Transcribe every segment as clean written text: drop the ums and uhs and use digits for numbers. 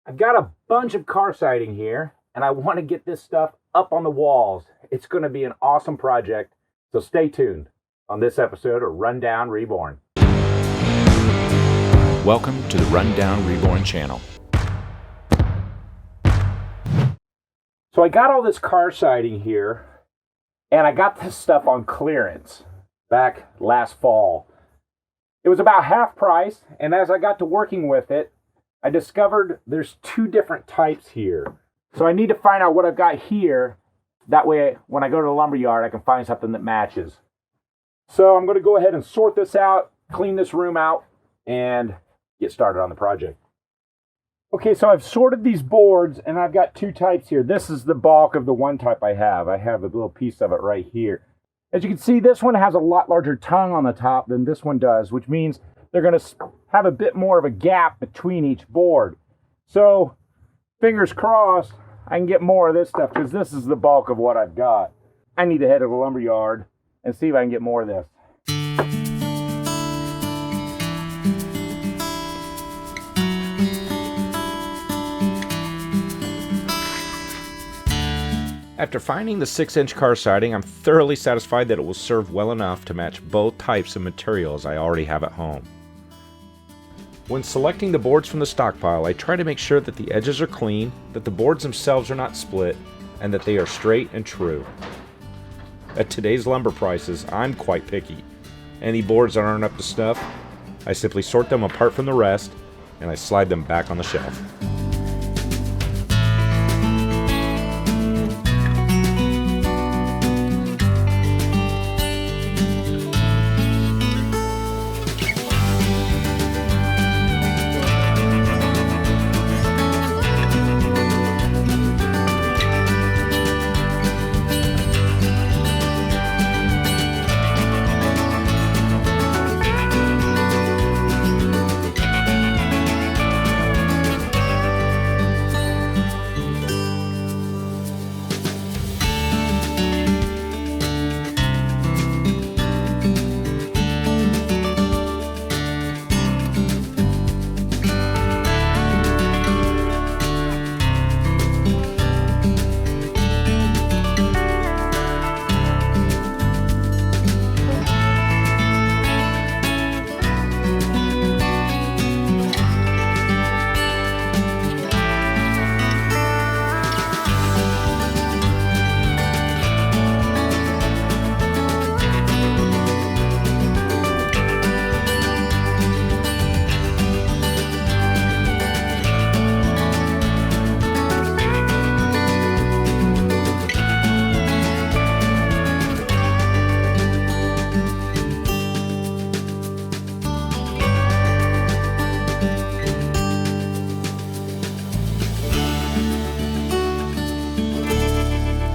I've got a bunch of car siding here, and I want to get this stuff up on the walls. It's going to be an awesome project, so stay tuned on this episode of Rundown Reborn. Welcome to the Rundown Reborn channel. So I got all this car siding here, and I got this stuff on clearance back last fall. It was about half price, and as I got to working with it, I discovered there's two different types here. So I need to find out what I've got here. That way, when I go to the lumber yard, I can find something that matches. So I'm going to go ahead and sort this out, clean this room out, and get started on the project. Okay, so I've sorted these boards, and I've got two types here. This is the bulk of the one type I have. I have a little piece of it right here. As you can see, this one has a lot larger tongue on the top than this one does, which means they're going to have a bit more of a gap between each board. So, fingers crossed, I can get more of this stuff because this is the bulk of what I've got. I need to head to the lumber yard and see if I can get more of this. After finding the 6-inch car siding, I'm thoroughly satisfied that it will serve well enough to match both types of materials I already have at home. When selecting the boards from the stockpile, I try to make sure that the edges are clean, that the boards themselves are not split, and that they are straight and true. At today's lumber prices, I'm quite picky. Any boards that aren't up to snuff, I simply sort them apart from the rest, and I slide them back on the shelf.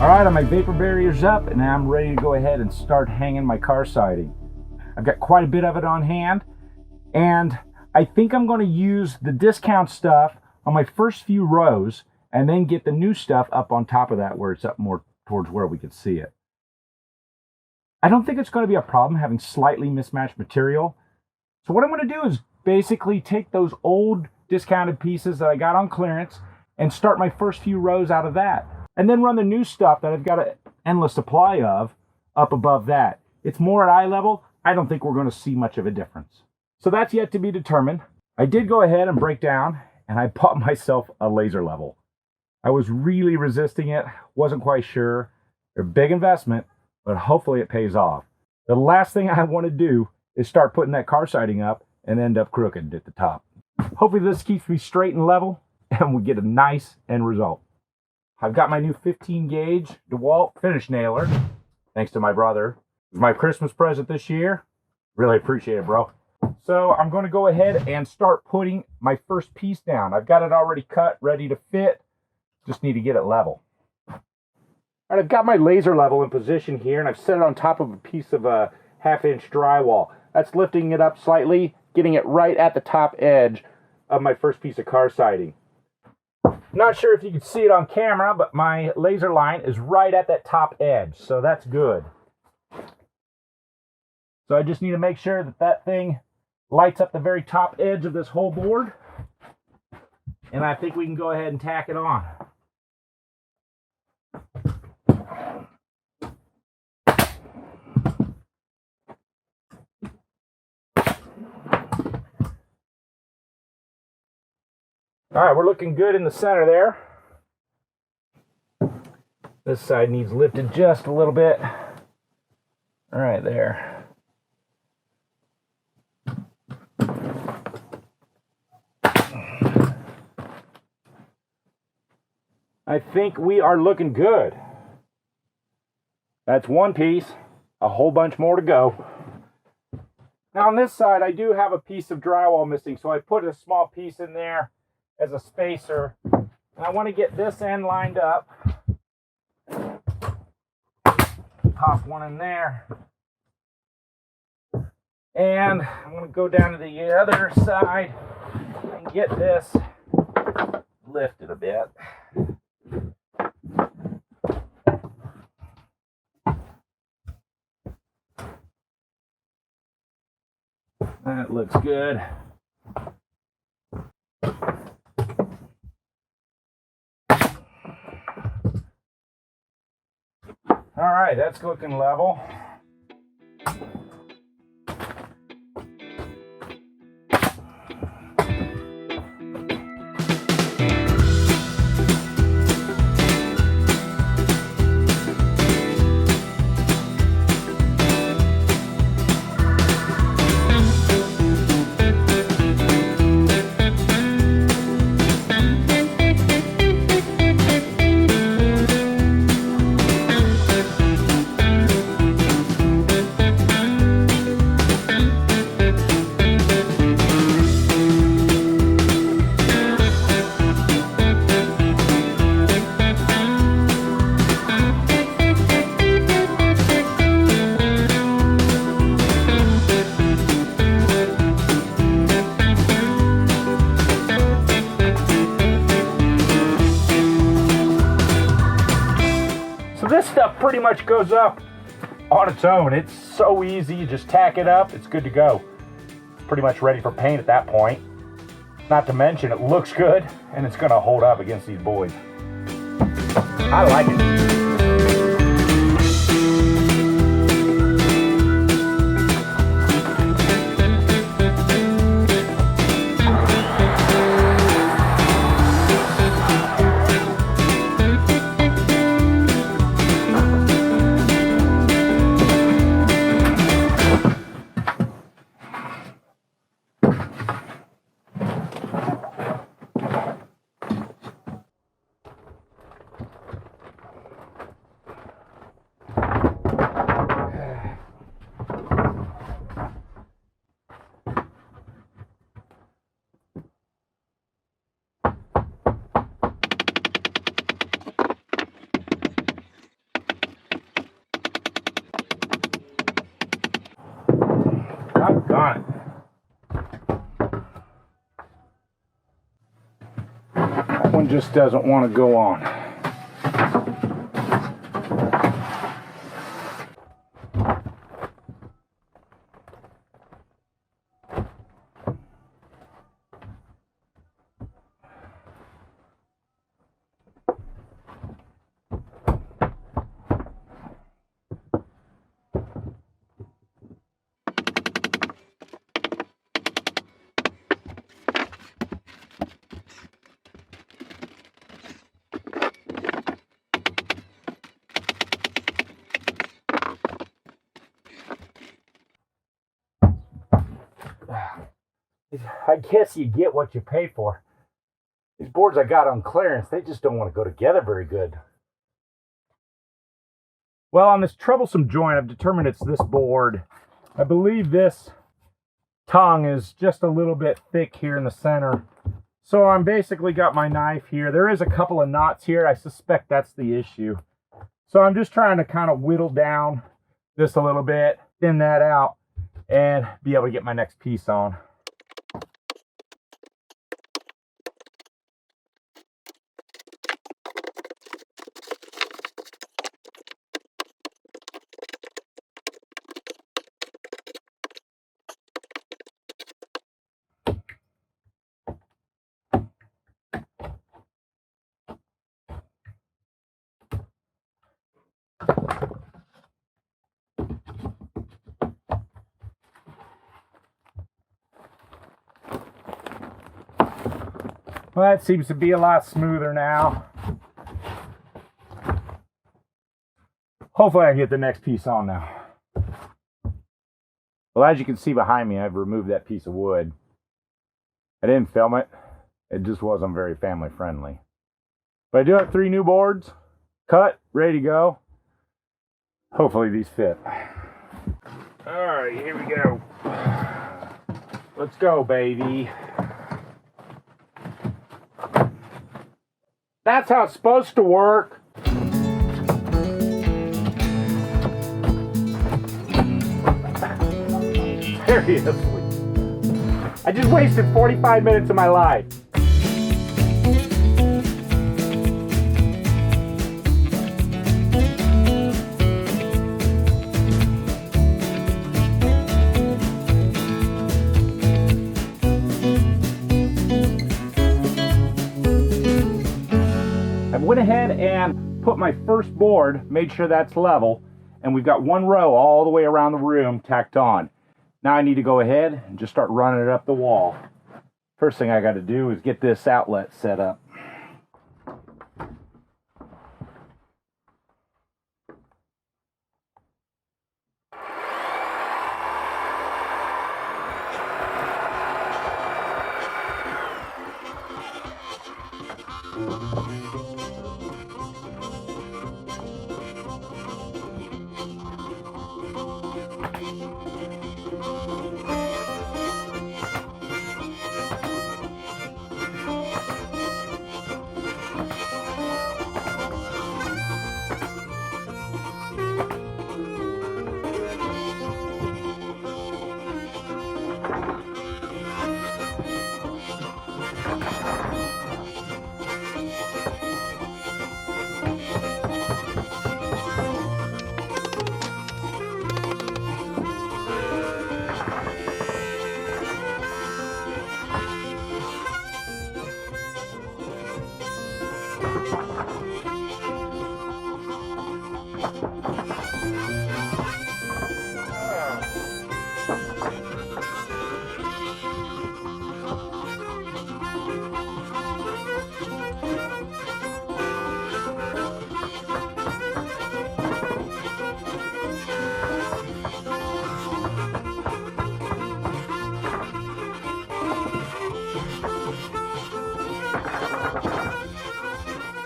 Alright, my vapor barrier's up, and I'm ready to go ahead and start hanging my car siding. I've got quite a bit of it on hand, and I think I'm going to use the discount stuff on my first few rows, and then get the new stuff up on top of that where it's up more towards where we can see it. I don't think it's going to be a problem having slightly mismatched material. So what I'm going to do is basically take those old discounted pieces that I got on clearance and start my first few rows out of that. And then run the new stuff that I've got an endless supply of up above that. It's more at eye level. I don't think we're going to see much of a difference. So that's yet to be determined. I did go ahead and break down, and I bought myself a laser level. I was really resisting it, wasn't quite sure. They're a big investment, but hopefully it pays off. The last thing I want to do is start putting that car siding up and end up crooked at the top. Hopefully this keeps me straight and level, and we get a nice end result. I've got my new 15 gauge DeWalt finish nailer, thanks to my brother. It was my Christmas present this year. Really appreciate it, bro. So I'm going to go ahead and start putting my first piece down. I've got it already cut, ready to fit. Just need to get it level. All right, I've got my laser level in position here, and I've set it on top of a piece of a 1/2-inch drywall. That's lifting it up slightly, getting it right at the top edge of my first piece of car siding. Not sure if you can see it on camera, but my laser line is right at that top edge, so that's good. So I just need to make sure that that thing lights up the very top edge of this whole board. And I think we can go ahead and tack it on. All right, we're looking good in the center there. This side needs lifted just a little bit. All right, there. I think we are looking good. That's one piece, a whole bunch more to go. Now on this side, I do have a piece of drywall missing, so I put a small piece in there as a spacer. And I want to get this end lined up. Pop one in there. And I'm going to go down to the other side and get this lifted a bit. That looks good. All right, that's looking level. This stuff pretty much goes up on its own. It's so easy. You just tack it up. It's good to go. It's pretty much ready for paint at that point. Not to mention it looks good and it's going to hold up against these boys. I like it. Got it. That one just doesn't want to go on. I guess you get what you pay for. These boards I got on clearance, they just don't want to go together very good. Well, on this troublesome joint, I've determined it's this board. I believe this tongue is just a little bit thick here in the center. So I'm basically got my knife here. There is a couple of knots here. I suspect that's the issue. So I'm just trying to kind of whittle down this a little bit, thin that out, and be able to get my next piece on. Well, that seems to be a lot smoother now. Hopefully I can get the next piece on now. Well, as you can see behind me, I've removed that piece of wood. I didn't film it. It just wasn't very family friendly. But I do have 3 new boards, cut, ready to go. Hopefully these fit. All right, here we go. Let's go, baby. That's how it's supposed to work. Seriously. I just wasted 45 minutes of my life. I went ahead and put my first board, made sure that's level, and we've got 1 row all the way around the room tacked on. Now I need to go ahead and just start running it up the wall. First thing I got to do is get this outlet set up.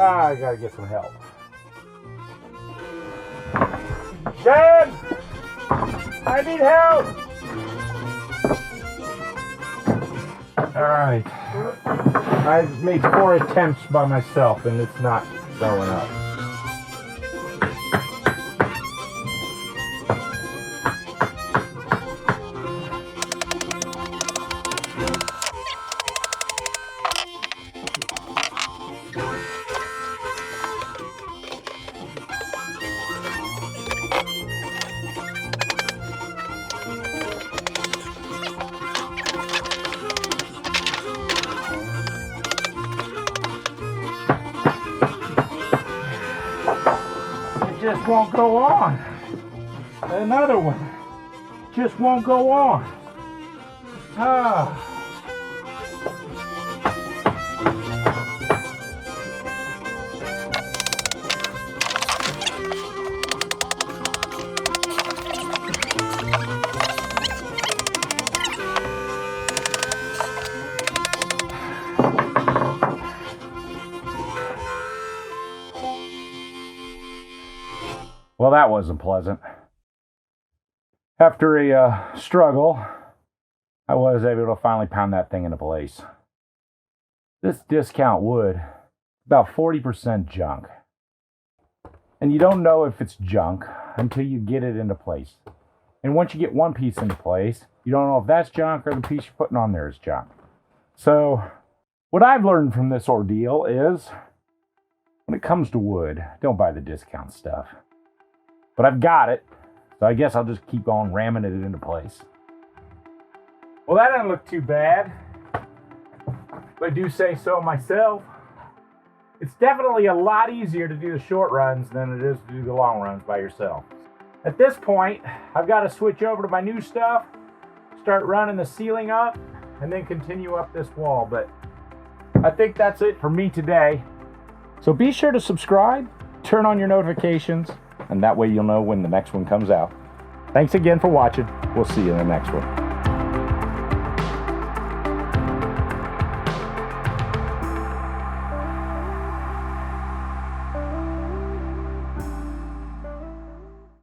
I gotta get some help. Dad! I need help! Alright. I've made 4 attempts by myself and it's not going up. Just won't go on. Another one just won't go on. Well, that wasn't pleasant. After a struggle, I was able to finally pound that thing into place. This discount wood, about 40% junk. And you don't know if it's junk until you get it into place. And once you get one piece into place, you don't know if that's junk or the piece you're putting on there is junk. So, what I've learned from this ordeal is, when it comes to wood, don't buy the discount stuff. But I've got it, so I guess I'll just keep on ramming it into place. Well, that doesn't look too bad, if I do say so myself. It's definitely a lot easier to do the short runs than it is to do the long runs by yourself. At this point, I've got to switch over to my new stuff, start running the ceiling up, and then continue up this wall. But I think that's it for me today. So be sure to subscribe, turn on your notifications, and that way you'll know when the next one comes out. Thanks again for watching. We'll see you in the next one.